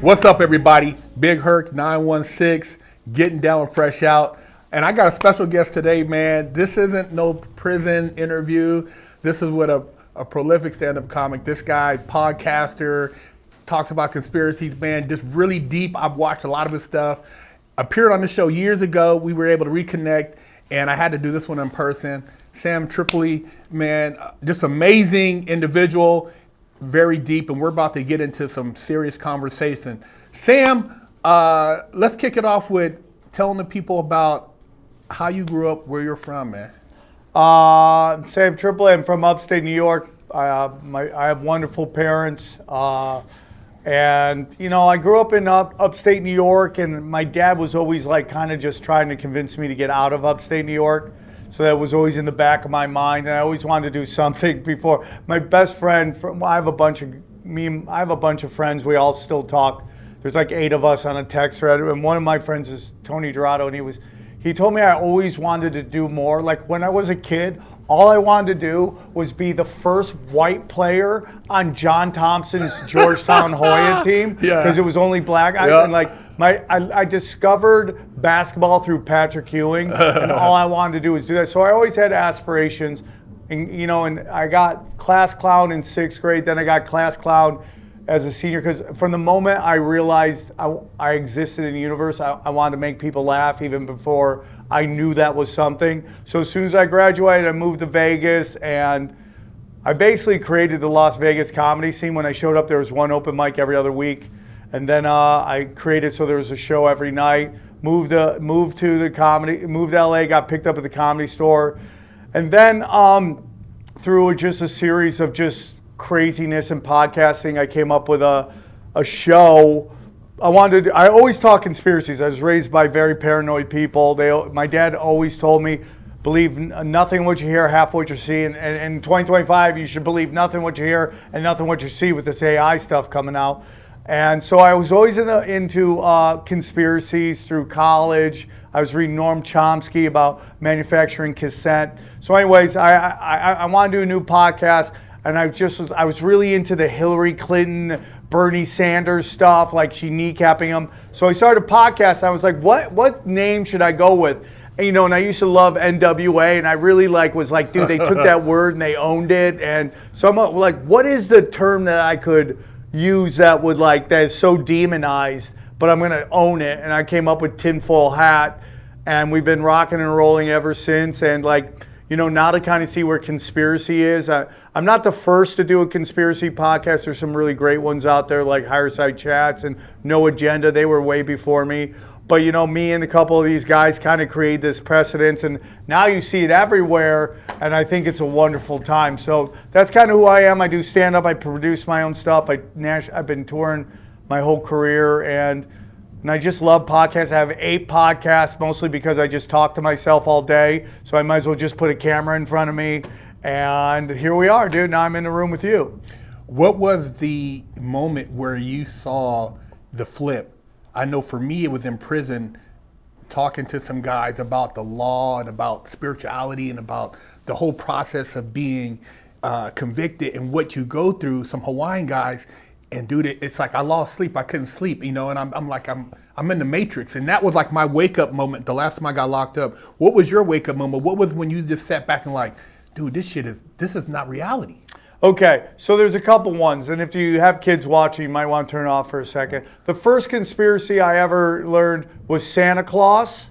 What's up, everybody? Big Herc 916, getting down and fresh out. And I got a special guest today, man. This isn't no prison interview. This is with a prolific stand-up comic. This guy, podcaster, talks about conspiracies, man, just really deep. I've watched a lot of his stuff. Appeared on the show years ago. We were able to reconnect, and I had to do this one in person. Sam Tripoli, man, just amazing individual. Very deep, and we're about to get into some serious conversation. Sam, let's kick it off with telling the people about how you grew up, where you're from, man. Sam Tripoli. I'm from upstate New York. I have wonderful parents, and I grew up in upstate New York, and my dad was always like kind of just trying to convince me to get out of upstate New York. So that was always in the back of my mind, and I always wanted to do something before. My best friend, I have a bunch of friends. We all still talk. There's like 8 of us on a text thread, and one of my friends is Tony Dorado, and he told me I always wanted to do more. Like when I was a kid, all I wanted to do was be the first white player on John Thompson's Georgetown Hoya team, because it was only black guys. Yeah. And like I discovered basketball through Patrick Ewing, and all I wanted to do was do that. So I always had aspirations, and I got class clown in 6th grade. Then I got class clown as a senior, because from the moment I realized I existed in the universe, I wanted to make people laugh even before I knew that was something. So as soon as I graduated, I moved to Vegas, and I basically created the Las Vegas comedy scene. When I showed up, there was one open mic every other week. And then I created so there was a show every night. Moved to LA, got picked up at the Comedy Store. And then through just a series of just craziness and podcasting, I came up with a show. I always talk conspiracies. I was raised by very paranoid people. My dad always told me, believe nothing what you hear, half what you see. And in 2025, you should believe nothing what you hear and nothing what you see with this AI stuff coming out. And so I was always into conspiracies through college. I was reading Noam Chomsky about manufacturing cassette. So anyways, I wanted to do a new podcast, and I was really into the Hillary Clinton, Bernie Sanders stuff, like she kneecapping him. So I started a podcast, and I was like, what name should I go with? And, and I used to love NWA, and I really was like, dude, they took that word and they owned it. And so I'm like, what is the term that I could use that is so demonized, but I'm gonna own it? And I came up with Tinfoil Hat, and we've been rocking and rolling ever since. And now to kind of see where conspiracy is. I'm not the first to do a conspiracy podcast. There's some really great ones out there like Higher Side Chats and No Agenda. They were way before me. But me and a couple of these guys kind of create this precedence, and now you see it everywhere, and I think it's a wonderful time. So that's kind of who I am. I do stand-up, I produce my own stuff. I've been touring my whole career, and I just love podcasts. I have 8 podcasts, mostly because I just talk to myself all day, so I might as well just put a camera in front of me, and here we are, dude. Now I'm in the room with you. What was the moment where you saw the flip? I know for me, it was in prison, talking to some guys about the law and about spirituality and about the whole process of being convicted and what you go through. Some Hawaiian guys, and dude, it's like I lost sleep. I couldn't sleep, and I'm in the Matrix, and that was like my wake up moment. The last time I got locked up, what was your wake up moment? What was when you just sat back and like, dude, this is not reality? Okay, so there's a couple ones, and if you have kids watching, you might want to turn it off for a second. The first conspiracy I ever learned was Santa Claus,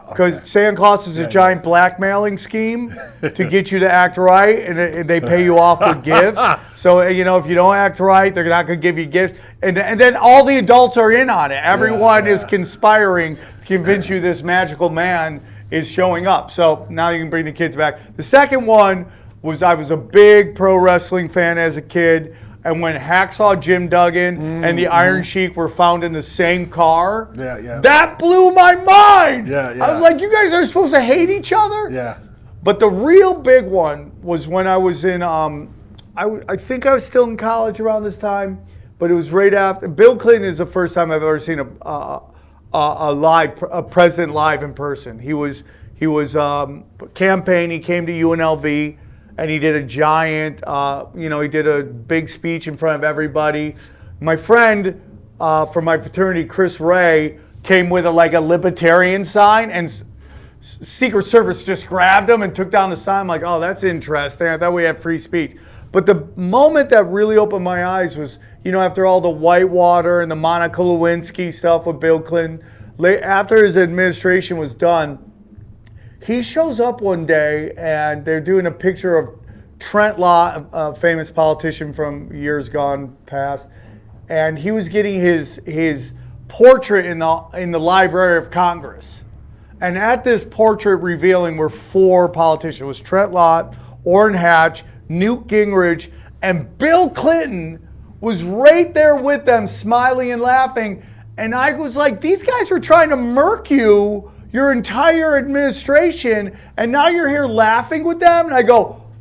because Santa Claus is a giant blackmailing scheme to get you to act right, and they pay you off with gifts. So if you don't act right, they're not going to give you gifts, and then all the adults are in on it. Everyone is conspiring to convince you this magical man is showing up. So now you can bring the kids back. The second one was I was a big pro wrestling fan as a kid, and when Hacksaw Jim Duggan and the Iron Sheik were found in the same car, that blew my mind. I was like, you guys are supposed to hate each other? Yeah. But the real big one was when I was in, I think I was still in college around this time, but it was right after. Bill Clinton is the first time I've ever seen a president live in person. He was campaign. He came to UNLV. And he did a giant, he did a big speech in front of everybody. My friend from my fraternity, Chris Ray, came with like a libertarian sign, and Secret Service just grabbed him and took down the sign. I'm like, oh, that's interesting. I thought we had free speech. But the moment that really opened my eyes was, after all the Whitewater and the Monica Lewinsky stuff with Bill Clinton, after his administration was done, he shows up one day and they're doing a picture of Trent Lott, a famous politician from years gone past, and he was getting his portrait in the Library of Congress. And at this portrait revealing were 4 politicians. It was Trent Lott, Orrin Hatch, Newt Gingrich, and Bill Clinton was right there with them, smiling and laughing. And I was like, these guys were trying to murk you your entire administration, and now you're here laughing with them? And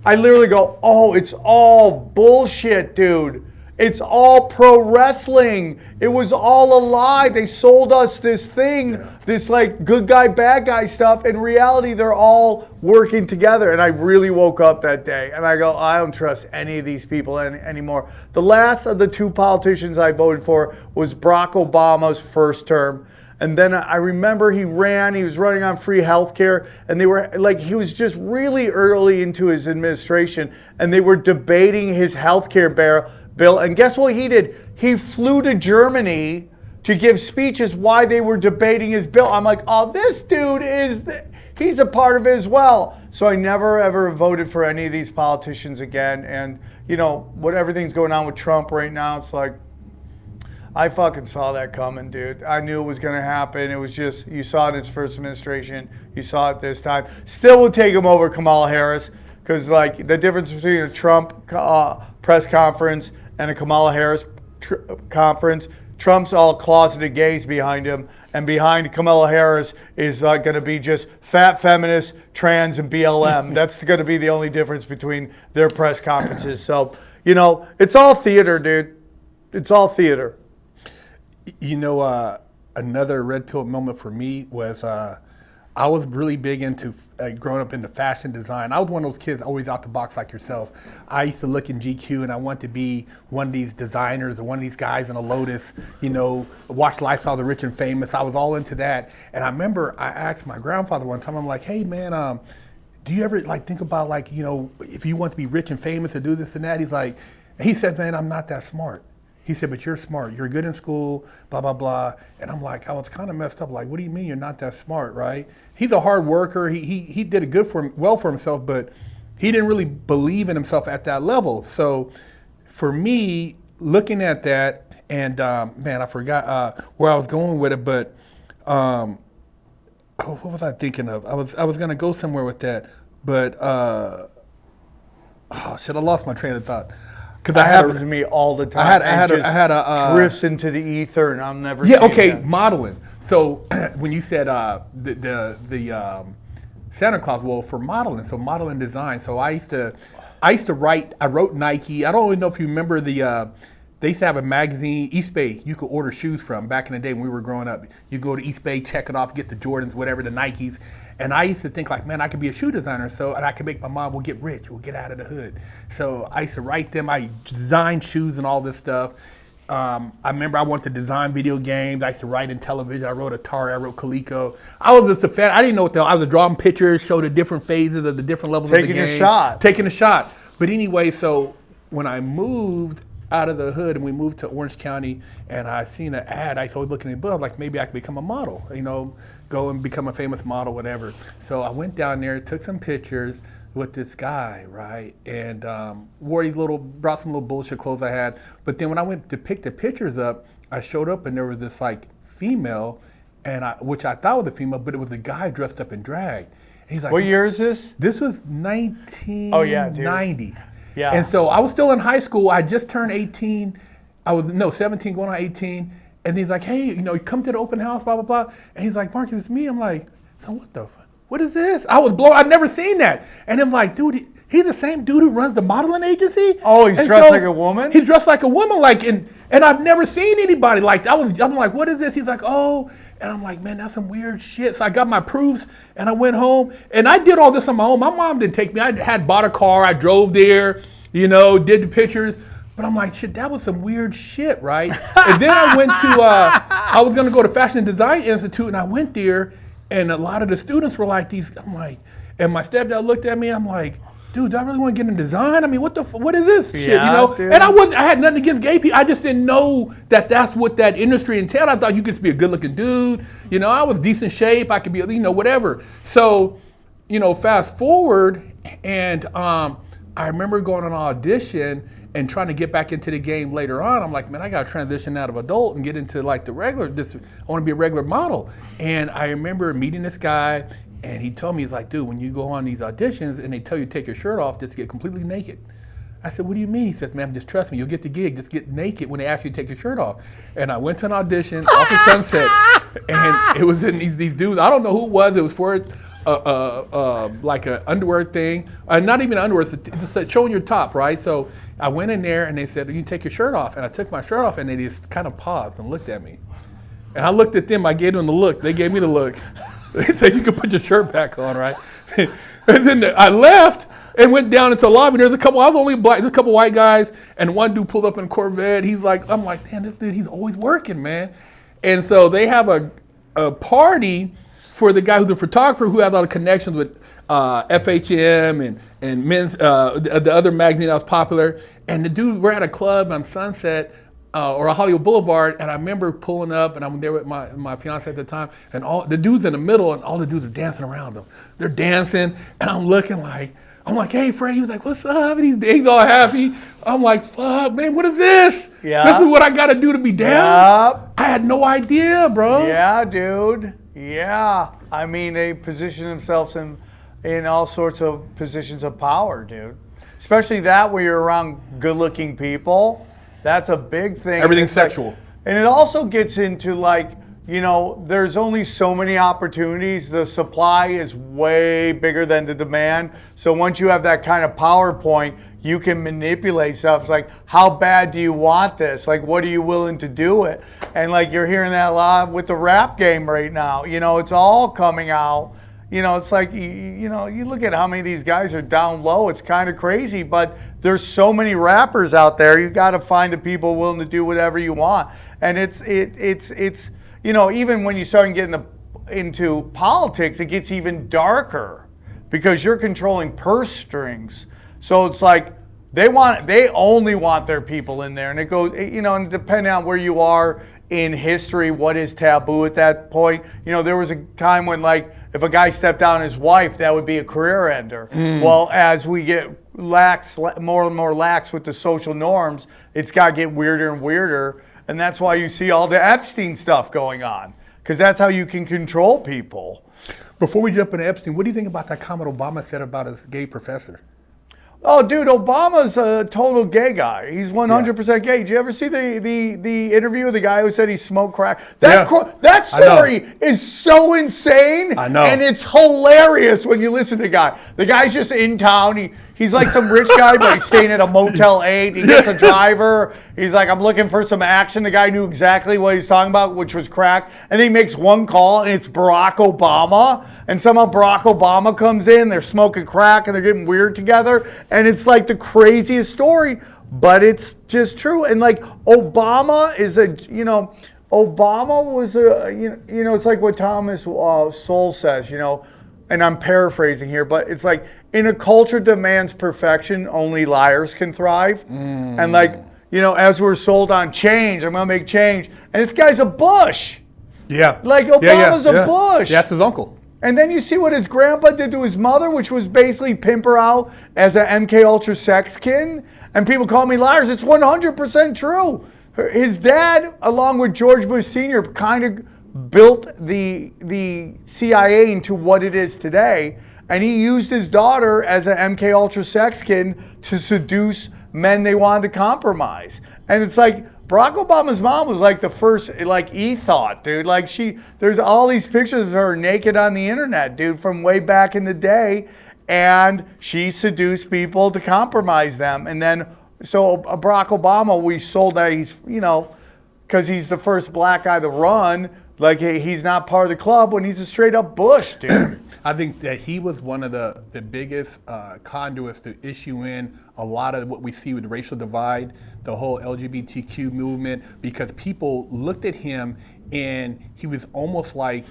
I literally go, oh, it's all bullshit, dude. It's all pro wrestling. It was all a lie. They sold us this thing, this like good guy, bad guy stuff. In reality, they're all working together. And I really woke up that day and I go, I don't trust any of these people anymore. The last of the 2 politicians I voted for was Barack Obama's first term. And then I remember he was running on free health care, and they were like, he was just really early into his administration, and they were debating his health care bill. And guess what he did? He flew to Germany to give speeches why they were debating his bill. I'm like, oh, this dude he's a part of it as well. So I never ever voted for any of these politicians again. And what everything's going on with Trump right now, it's like, I fucking saw that coming, dude. I knew it was going to happen. It was just, you saw it in his first administration. You saw it this time. Still would take him over Kamala Harris, because like the difference between a Trump press conference and a Kamala Harris conference, Trump's all closeted gays behind him, and behind Kamala Harris is going to be just fat feminists, trans, and BLM. That's going to be the only difference between their press conferences. So, it's all theater, dude. It's all theater. Another red pill moment for me was I was really big into growing up into fashion design. I was one of those kids always out the box like yourself. I used to look in GQ and I wanted to be one of these designers or one of these guys in a Lotus, watch Lifestyle of the Rich and Famous. I was all into that. And I remember I asked my grandfather one time, I'm like, hey man, do you ever think about if you want to be rich and famous or do this and that? He said, man, I'm not that smart. He said, but you're smart. You're good in school, blah, blah, blah. And I'm like, I was kind of messed up. Like, what do you mean you're not that smart, right? He's a hard worker. He did it well for himself, but he didn't really believe in himself at that level. So for me, looking at that, and man, I forgot where I was going with it, but what was I thinking of? I was going to go somewhere with that, but I lost my train of thought. That happens to me all the time. I had a drifts into the ether, and I'm never. Yeah, okay, that. Modeling. So when you said the Santa Claus, well, for modeling, so modeling design. So I used to write. I wrote Nike. I don't really know if you remember they used to have a magazine, East Bay, you could order shoes from back in the day when we were growing up. You go to East Bay, check it off, get the Jordans, whatever, the Nikes. And I used to think like, man, I could be a shoe designer, and I could make my mom, we'll get rich, we'll get out of the hood. So I used to write them, I designed shoes and all this stuff. I remember I wanted to design video games. I used to write in television. I wrote Atari, I wrote Coleco. I was just a fan. I didn't know what the hell. I was drawing pictures, show the different phases of the different levels of the game. Taking a shot. But anyway, so when I moved out of the hood and we moved to Orange County and I seen an ad, I was always looking at the book, like maybe I could become a model, go and become a famous model, whatever. So I went down there, took some pictures with this guy, right? And brought some little bullshit clothes I had. But then when I went to pick the pictures up, I showed up and there was this female, which I thought was a female, but it was a guy dressed up in drag. And he's like, what year is this? This was 1990. Oh yeah, dude. Yeah. And so I was still in high school. I just turned 18. 17 going on 18. And he's like, hey, come to the open house, blah, blah, blah. And he's like, Marcus, it's me. I'm like, so what the fuck? What is this? I was blown. I'd never seen that. And I'm like, dude, he's the same dude who runs the modeling agency. Oh, he's dressed like a woman? He's dressed like a woman. And I've never seen anybody like that. I'm like, what is this? He's like, oh. And I'm like, man, that's some weird shit. So I got my proofs and I went home and I did all this on my own. My mom didn't take me. I had bought a car. I drove there, did the pictures. But I'm like, shit, that was some weird shit, right? And then I went to, I was gonna go to Fashion and Design Institute, and I went there, and a lot of the students were like these, I'm like, and my stepdad looked at me, I'm like, dude, do I really want to get in design? I mean, what is this shit, you know? Dude. And I had nothing against gay people. I just didn't know that that's what that industry entailed. I thought you could just be a good looking dude. You know, I was decent shape. I could be, you know, whatever. So, you know, fast forward, and I remember going on an audition and trying to get back into the game later on. I'm like, man, I got to transition out of adult and get into like the regular, I want to be a regular model. And I remember meeting this guy, and he told me, he's like, dude, when you go on these auditions and they tell you to take your shirt off, just get completely naked. I said, what do you mean? He said, man, just trust me, you'll get the gig, just get naked when they ask you to take your shirt off. And I went to an audition off of Sunset, and it was in these dudes, I don't know who it was for like an underwear thing, not even underwear, just said showing your top, right? So I went in there and they said, you take your shirt off. And I took my shirt off and they just kind of paused and looked at me. And I looked at them, I gave them the look, they gave me the look. They said, you can put your shirt back on, right? And then I left and went down into the lobby. There's a couple, I was only black, there's a couple white guys, and one dude pulled up in a Corvette. He's like, I'm like, damn, this dude, he's always working, man. And so they have a party for the guy who's a photographer who has a lot of connections with FHM and men's, the other magazine that was popular. And the dude, we're at a club on Sunset, or a Hollywood Boulevard, and I remember pulling up, and I'm there with my fiance at the time, and all the dudes in the middle, and all the dudes are dancing around them. They're dancing, and I'm looking like, hey, Fred. He was like, what's up? And he's all happy. I'm like, fuck, man, what is this? Yeah. This is what I got to do to be down? Yep. I had no idea, bro. Yeah, dude. Yeah. I mean, they position themselves in all sorts of positions of power, dude. Especially that where you're around good-looking people. That's a big thing. Everything's sexual. And it also gets into like, you know, there's only so many opportunities. The supply is way bigger than the demand. So once you have that kind of PowerPoint, you can manipulate stuff. It's like, how bad do you want this? Like, what are you willing to do it? And like, you're hearing that a lot with the rap game right now. You know, it's all coming out. You know, it's like, you know, you look at how many of these guys are down low. It's kind of crazy, but there's so many rappers out there. You got to find the people willing to do whatever you want. And it's you know, even when you start getting into politics, it gets even darker because you're controlling purse strings. So it's like they only want their people in there, and it goes, you know, and depending on where you are in history, what is taboo at that point. You know, there was a time when, like, if a guy stepped on his wife, that would be a career ender. Well, as we get more and more lax with the social norms, it's got to get weirder and weirder. And that's why you see all the Epstein stuff going on, because that's how you can control people. Before we jump into Epstein, what do you think about that comment Obama said about his gay professor? Oh, dude, Obama's a total gay guy. He's 100% gay. Did you ever see the interview with the guy who said he smoked crack? That story is so insane. I know. And it's hilarious when you listen to the guy. The guy's just in town. He's like some rich guy, but he's staying at a Motel 8. He gets a driver. He's like, I'm looking for some action. The guy knew exactly what he was talking about, which was crack. And then he makes one call, and it's Barack Obama. And somehow Barack Obama comes in. They're smoking crack, and they're getting weird together. And it's like the craziest story, but it's just true. And like Obama is Obama was it's like what Thomas Sowell says, you know, and I'm paraphrasing here, but it's like, in a culture demands perfection, only liars can thrive. And like, you know, as we're sold on change, I'm gonna make change, and this guy's a Bush. Yeah. Like Obama's a Bush. Yeah, that's his uncle. And then you see what his grandpa did to his mother, which was basically pimp her out as an MK Ultra sex kin. And people call me liars. It's 100% true. His dad, along with George Bush Sr., kind of built the CIA into what it is today. And he used his daughter as an MK Ultra sex kin to seduce men they wanted to compromise. And it's like, Barack Obama's mom was like the first, like, e-thought, dude. Like, there's all these pictures of her naked on the internet, dude, from way back in the day. And she seduced people to compromise them. And then, so Barack Obama, we sold that he's, you know, because he's the first black guy to run. like he's not part of the club when he's a straight up Bush, dude. I think that he was one of the biggest conduits to issue in a lot of what we see with the racial divide, the whole LGBTQ movement, because people looked at him and he was almost like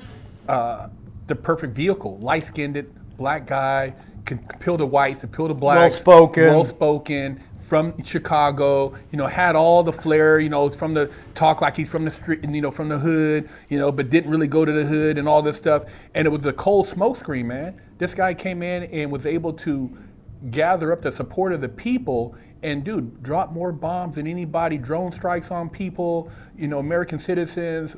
the perfect vehicle, light-skinned, black guy, can appeal to whites, appeal to blacks, well-spoken, from Chicago, had all the flair, from the talk like he's from the street, from the hood, but didn't really go to the hood and all this stuff. And it was the cold smoke screen, man. This guy came in and was able to gather up the support of the people and, dude, drop more bombs than anybody, drone strikes on people, American citizens,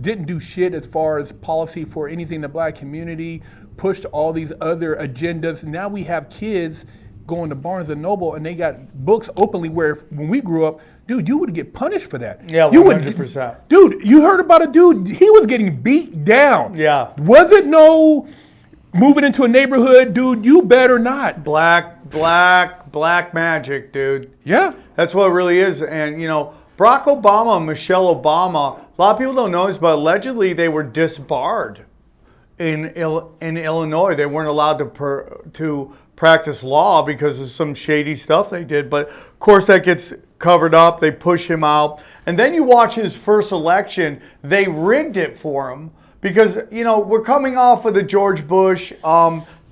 didn't do shit as far as policy for anything in the black community, pushed all these other agendas. Now we have kids going to Barnes and Noble and they got books openly where when we grew up, dude, you would get punished for that. Yeah, 100%. Dude, you heard about a dude, he was getting beat down. Yeah. Was it no moving into a neighborhood, dude, you better not. Black magic, dude. Yeah. That's what it really is. And, Barack Obama and Michelle Obama, a lot of people don't know this, but allegedly they were disbarred in Illinois. They weren't allowed to practice law because of some shady stuff they did. But of course that gets covered up. They push him out. And then you watch his first election. They rigged it for him because, we're coming off of the George Bush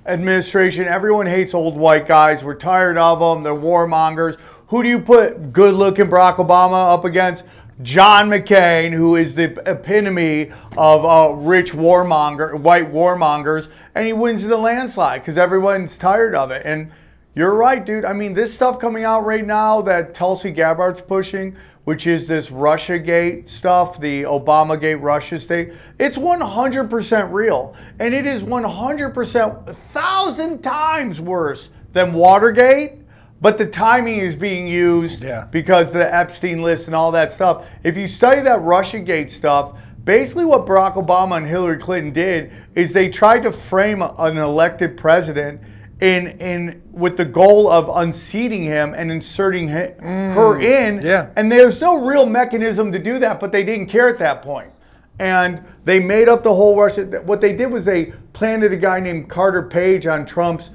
administration. Everyone hates old white guys. We're tired of them. They're warmongers. Who do you put good-looking Barack Obama up against? John McCain, who is the epitome of rich white warmongers, and he wins in a landslide because everyone's tired of it. And you're right, dude. I mean, this stuff coming out right now that Tulsi Gabbard's pushing, which is this Russiagate stuff, the Obamagate Russia state, it's 100% real. And it is 100%, 1,000 times worse than Watergate. But the timing is being used because the Epstein list and all that stuff. If you study that Russiagate stuff, basically what Barack Obama and Hillary Clinton did is they tried to frame an elected president in with the goal of unseating him and inserting her in. Yeah. And there's no real mechanism to do that, but they didn't care at that point. And they made up the whole Russia. What they did was they planted a guy named Carter Page on Trump's.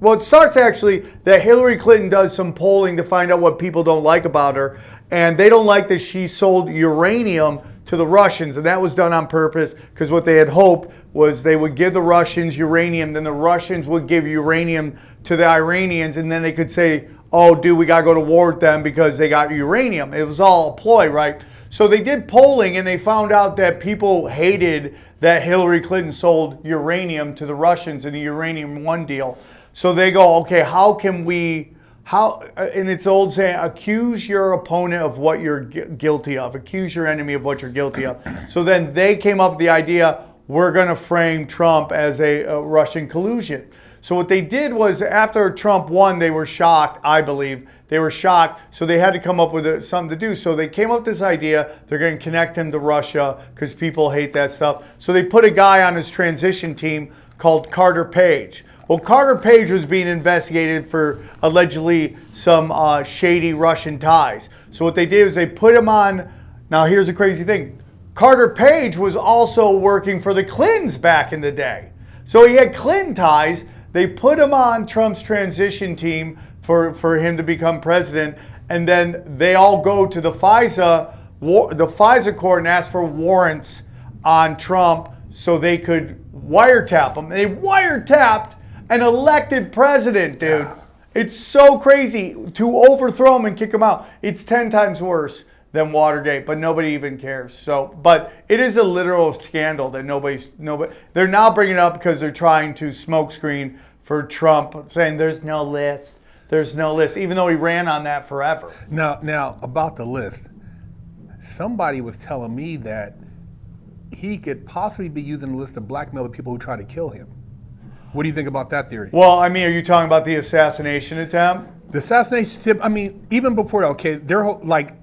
Well, it starts actually that Hillary Clinton does some polling to find out what people don't like about her. And they don't like that she sold uranium to the Russians. And that was done on purpose because what they had hoped was they would give the Russians uranium. Then the Russians would give uranium to the Iranians. And then they could say, oh, dude, we got to go to war with them because they got uranium. It was all a ploy, right? So they did polling and they found out that people hated that Hillary Clinton sold uranium to the Russians in the Uranium One deal. So they go, okay, how can we, and it's old saying, accuse your opponent of what you're guilty of. Accuse your enemy of what you're guilty of. So then they came up with the idea, we're going to frame Trump as a Russian collusion. So what they did was after Trump won, they were shocked, I believe. They were shocked, so they had to come up with something to do. So they came up with this idea, they're going to connect him to Russia because people hate that stuff. So they put a guy on his transition team called Carter Page. Well, Carter Page was being investigated for allegedly some shady Russian ties. So what they did is they put him on. Now, here's the crazy thing. Carter Page was also working for the Clintons back in the day. So he had Clinton ties. They put him on Trump's transition team for him to become president. And then they all go to the FISA court and ask for warrants on Trump so they could wiretap him. They wiretapped an elected president, dude. It's so crazy to overthrow him and kick him out. It's 10 times worse than Watergate, but nobody even cares. So, but it is a literal scandal that nobody. They're now bringing it up because they're trying to smokescreen for Trump, saying there's no list. There's no list, even though he ran on that forever. Now about the list, somebody was telling me that he could possibly be using the list to blackmail the people who try to kill him. What do you think about that theory? Well, I mean, are you talking about the assassination attempt? The assassination attempt, I mean, even before that, okay, they're like,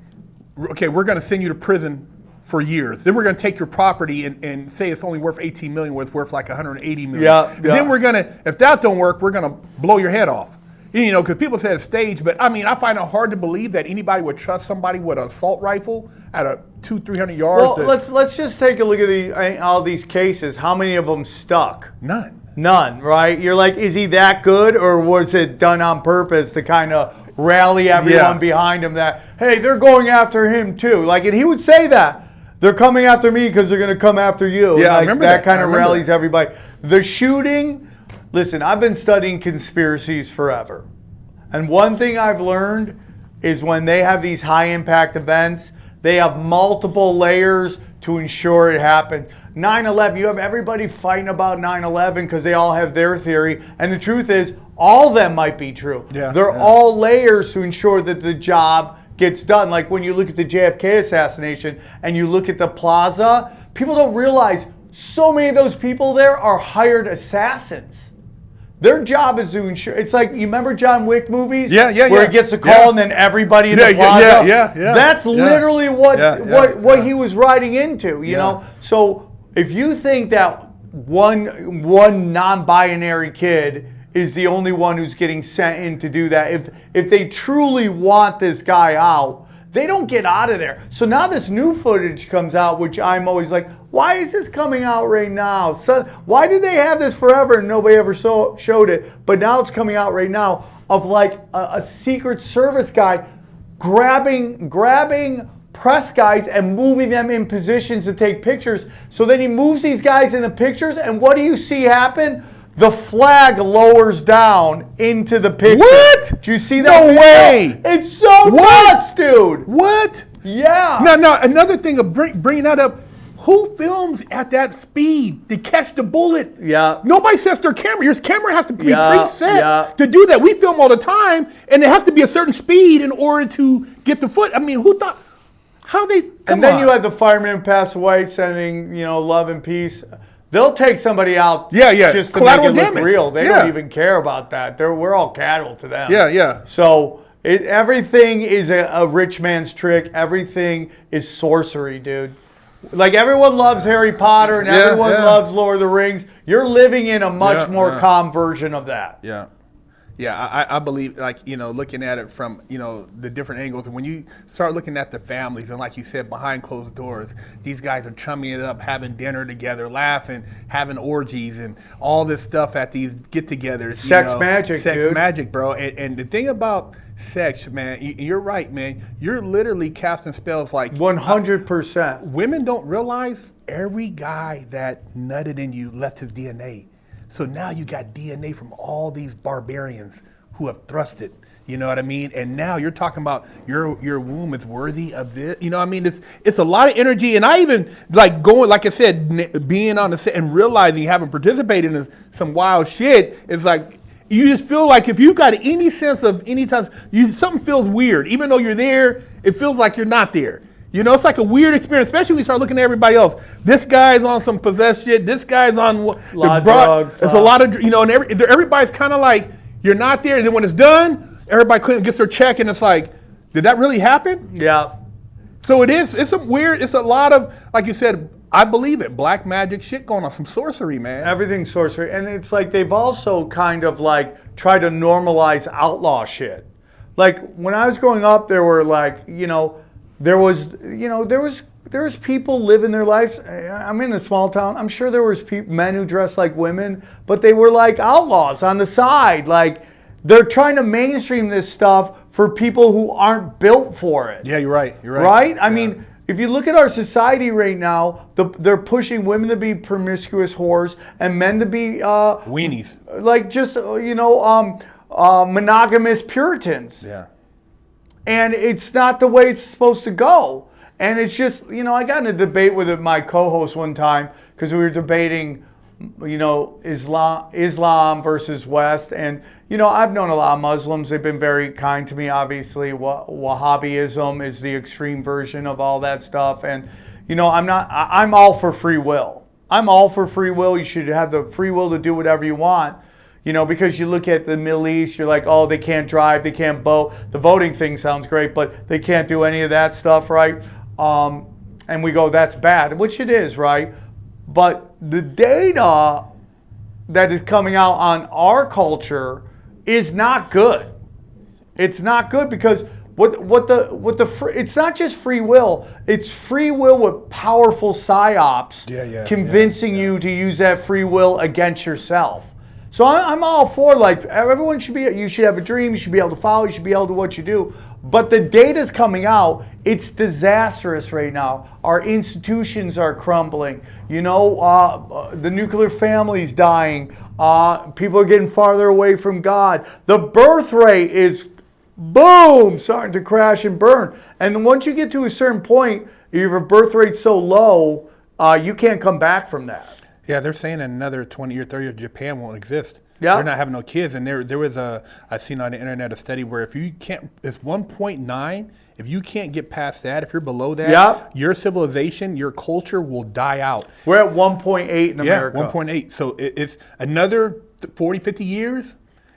okay, we're going to send you to prison for years. Then we're going to take your property and say it's only worth 18 million, when it's worth like 180 million. Yeah. And then we're going to, if that don't work, we're going to blow your head off. You know, because people say it's staged, but I mean, I find it hard to believe that anybody would trust somebody with an assault rifle at a 200-300 yards. Well, let's just take a look at all these cases. How many of them stuck? None, right? You're like, is he that good, or was it done on purpose to kind of rally everyone behind him that, hey, they're going after him too? Like, and he would say that. They're coming after me because they're going to come after you. Yeah, like, I remember that. Kind of rallies that. everybody. The shooting, listen, I've been studying conspiracies forever. And one thing I've learned is when they have these high impact events, they have multiple layers to ensure it happens. 9/11, you have everybody fighting about 9/11 because they all have their theory. And the truth is, all of them might be true. They're all layers to ensure that the job gets done. Like when you look at the JFK assassination and you look at the plaza, people don't realize so many of those people there are hired assassins. Their job is to ensure. It's like, you remember John Wick movies? Where he gets a call and then everybody in the plaza. That's literally what he was riding into. You know. So if you think that one non-binary kid is the only one who's getting sent in to do that, if they truly want this guy out, they don't get out of there. So now this new footage comes out, which I'm always like, why is this coming out right now? So why did they have this forever and nobody ever showed it? But now it's coming out right now of like a Secret Service guy grabbing press guys and moving them in positions to take pictures. So then he moves these guys in the pictures, and what do you see happen? The flag lowers down into the picture. What? Do you see that? No way. It's so nuts, dude. What? Yeah. Now, another thing of bringing that up, who films at that speed to catch the bullet? Yeah. Nobody sets their camera. Your camera has to be preset to do that. We film all the time, and it has to be a certain speed in order to get the foot. I mean, who thought? How they? And then you had the fireman pass away, sending love and peace. They'll take somebody out just to make it look real. They don't even care about that. We're all cattle to them. So everything is a rich man's trick. Everything is sorcery, dude. Like, everyone loves Harry Potter and everyone loves Lord of the Rings. You're living in a much more calm version of that. I believe, like, looking at it from, the different angles. And when you start looking at the families, and like you said, behind closed doors, these guys are chumming it up, having dinner together, laughing, having orgies, and all this stuff at these get-togethers. Sex magic, Sex dude. magic, bro. And the thing about sex, man, you're right, man. You're literally casting spells like 100%. Women don't realize every guy that nutted in you left his DNA. So now you got DNA from all these barbarians who have thrusted. You know what I mean? And now you're talking about your womb is worthy of this. You know what I mean? It's a lot of energy. And I even like going, like I said, being on the set and realizing, having participated in some wild shit, it's like, you just feel like if you got any sense of any time, something feels weird. Even though you're there, it feels like you're not there. It's like a weird experience, especially when you start looking at everybody else. This guy's on some possessed shit. This guy's on a lot of drugs. It's a lot of, and everybody's kind of like, you're not there. And then when it's done, everybody gets their check, and it's like, did that really happen? Yeah. So it is. It's a lot of, like you said, I believe it, black magic shit going on, some sorcery, man. Everything's sorcery. And it's like they've also kind of like tried to normalize outlaw shit. Like when I was growing up, there were like, there was people living their lives. I'm in a small town. I'm sure there was men who dressed like women, but they were like outlaws on the side. Like, they're trying to mainstream this stuff for people who aren't built for it. Yeah, you're right. Right? I mean, if you look at our society right now, they're pushing women to be promiscuous whores and men to be weenies. Like, just monogamous Puritans. Yeah. And it's not the way it's supposed to go. And it's just, I got in a debate with my co-host one time because we were debating, Islam versus West. And, I've known a lot of Muslims. They've been very kind to me, obviously. Wahhabism is the extreme version of all that stuff. And, I'm all for free will. I'm all for free will. You should have the free will to do whatever you want. Because you look at the Middle East, you're like, oh, they can't drive, they can't vote. The voting thing sounds great, but they can't do any of that stuff, right? And we go, that's bad, which it is, right? But the data that is coming out on our culture is not good. It's not good because it's not just free will. It's free will with powerful psyops convincing you to use that free will against yourself. So I'm all for, like, everyone should be. You should have a dream. You should be able to follow. You should be able to do what you do. But the data's coming out. It's disastrous right now. Our institutions are crumbling. You know, the nuclear family's dying. People are getting farther away from God. The birth rate is, boom, starting to crash and burn. And once you get to a certain point, if your birth rate's so low, you can't come back from that. Yeah, they're saying in another 20 or 30 years, Japan won't exist. Yeah. They're not having no kids. And there was I've seen on the internet a study where if you can't, it's 1.9. If you can't get past that, if you're below that, your civilization, your culture will die out. We're at 1.8 in America. Yeah, 1.8. So it's another 40, 50 years.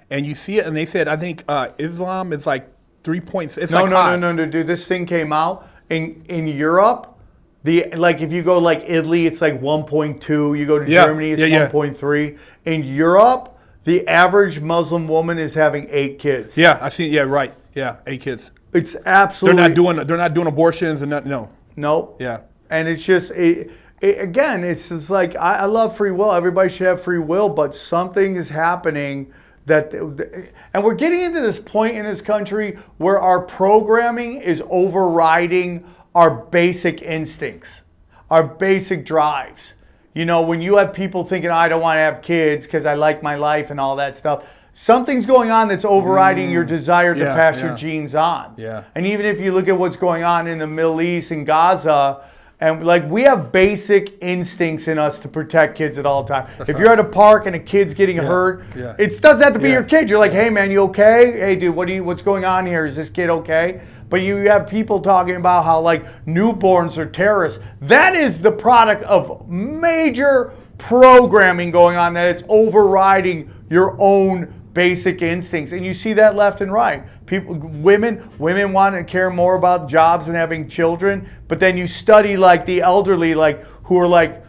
And you see it, and they said, I think Islam is like 3 points. It's No, dude. This thing came out in Europe. Like if you go like Italy, it's like 1.2. You go to Germany, it's 1.3. In Europe, the average Muslim woman is having 8 kids. Yeah, I see. Yeah, right. Yeah, 8 kids. It's absolutely. They're not doing abortions and no. No. Yeah. And it's just again, it's just like I love free will. Everybody should have free will, but something is happening. And we're getting into this point in this country where our programming is overriding our basic instincts, our basic drives. You know, when you have people thinking, I don't want to have kids because I like my life and all that stuff, something's going on that's overriding your desire to pass your genes on. Yeah. And even if you look at what's going on in the Middle East and Gaza, and like we have basic instincts in us to protect kids at all times. If you're at a park and a kid's getting hurt, it doesn't have to be your kid. You're like, hey man, you okay? Hey dude, what's going on here? Is this kid okay? But you have people talking about how like newborns are terrorists. That is the product of major programming going on, that it's overriding your own basic instincts. And you see that left and right. Women want to care more about jobs and having children, but then you study like the elderly, like who are like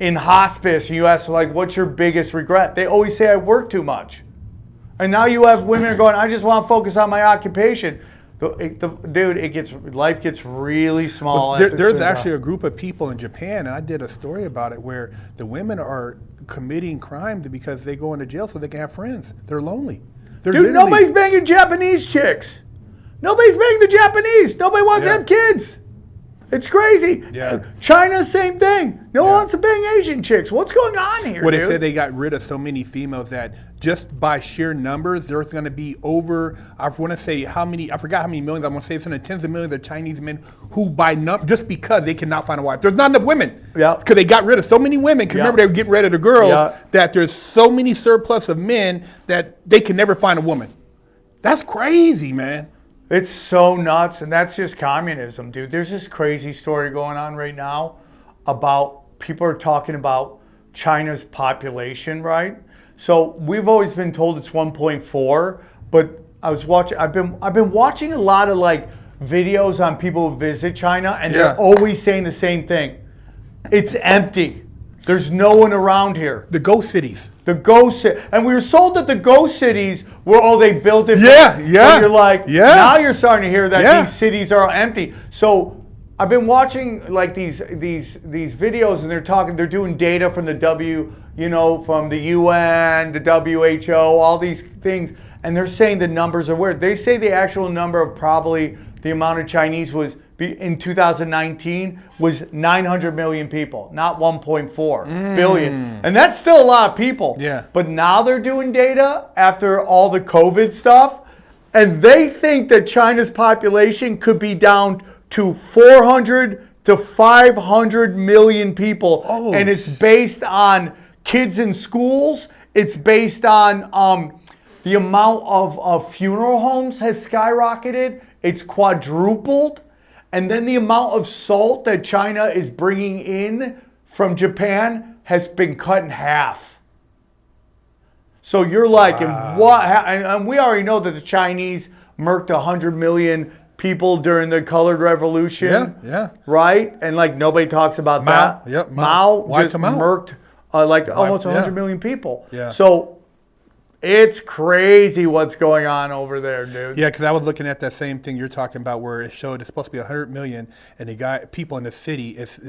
in hospice, and you ask like, what's your biggest regret? They always say I work too much. And now you have women are going, I just want to focus on my occupation. Life gets really small. Well, there's actually a group of people in Japan, and I did a story about it, where the women are committing crime because they go into jail so they can have friends. They're lonely. Dude, nobody's banging Japanese chicks. Nobody's banging the Japanese. Nobody wants to have kids. It's crazy. Yeah. China, same thing. No one wants to bang Asian chicks. What's going on here, Well, dude? they said they got rid of so many females that just by sheer numbers, there's going to be over, I want to say how many, I forgot how many millions, I want to say it's in the tens of millions of Chinese men who just because they cannot find a wife. There's not enough women. Yeah. Because they got rid of so many women, because remember they were getting rid of the girls, that there's so many surplus of men that they can never find a woman. That's crazy, man. It's so nuts, and that's just communism, dude. There's this crazy story going on right now about people are talking about China's population, right? So we've always been told it's 1.4, but I've been watching a lot of like videos on people who visit China, and they're always saying the same thing. It's empty. There's no one around here. The ghost cities. And we were sold that the ghost cities were, they built it. Yeah. So you're like, now you're starting to hear that these cities are empty. So I've been watching like these videos, and they're doing data from from the UN, the WHO, all these things, and they're saying the numbers are weird. They say the actual number of probably the amount of Chinese was in 2019 was 900 million people, not 1.4 billion. And that's still a lot of people. Yeah. But now they're doing data after all the COVID stuff, and they think that China's population could be down to 400 to 500 million people. And it's based on kids in schools. It's based on the amount of funeral homes has skyrocketed. It's quadrupled. And then the amount of salt that China is bringing in from Japan has been cut in half. So you're like, and we already know that the Chinese murked 100 million people during the Colored Revolution. Yeah. Right? And like nobody talks about that. Yep. Mao just murked almost 100 million people. Yeah. So It's crazy what's going on over there, dude. Yeah, because I was looking at that same thing you're talking about, where it showed it's supposed to be 100 million, and they got people in the city. It's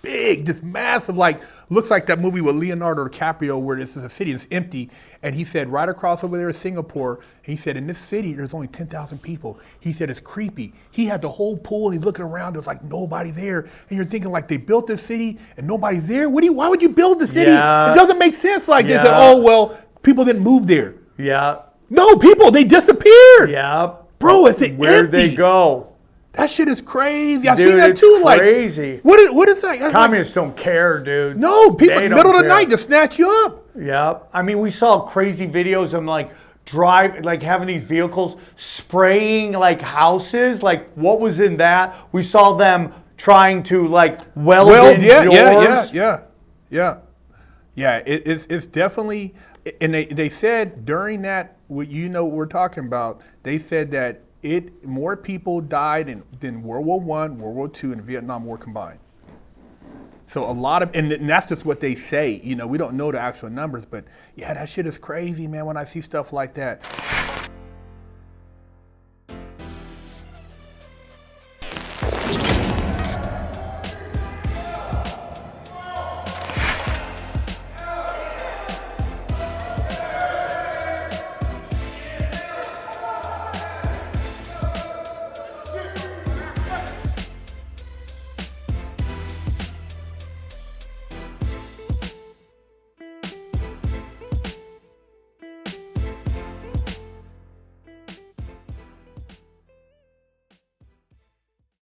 big, just massive. Like looks like that movie with Leonardo DiCaprio, where this is a city that's empty. And he said right across over there is Singapore. He said in this city there's only 10,000 people. He said it's creepy. He had the whole pool, and he's looking around. There's like nobody there, and you're thinking like they built this city and nobody's there. Why would you build the city? Yeah. It doesn't make sense. Like they Yeah. said, oh well, people didn't move there. Yeah. No, they disappeared. Yeah. Bro, it's empty. Where'd they go? That shit is crazy. I Dude, seen that it's too. crazy. Like, what is that? That's Communists don't care, dude. no, people They in don't the middle of the care. night to snatch you up. Yeah. I mean, we saw crazy videos of like having these vehicles spraying like houses. Like, what was in that? We saw them trying to like weld in doors. Yeah. It's definitely, and they said during that, what we're talking about. They said that more people died than World War I, World War II, and the Vietnam War combined. So a lot of, and that's just what they say. We don't know the actual numbers, but yeah, that shit is crazy, man. When I see stuff like that.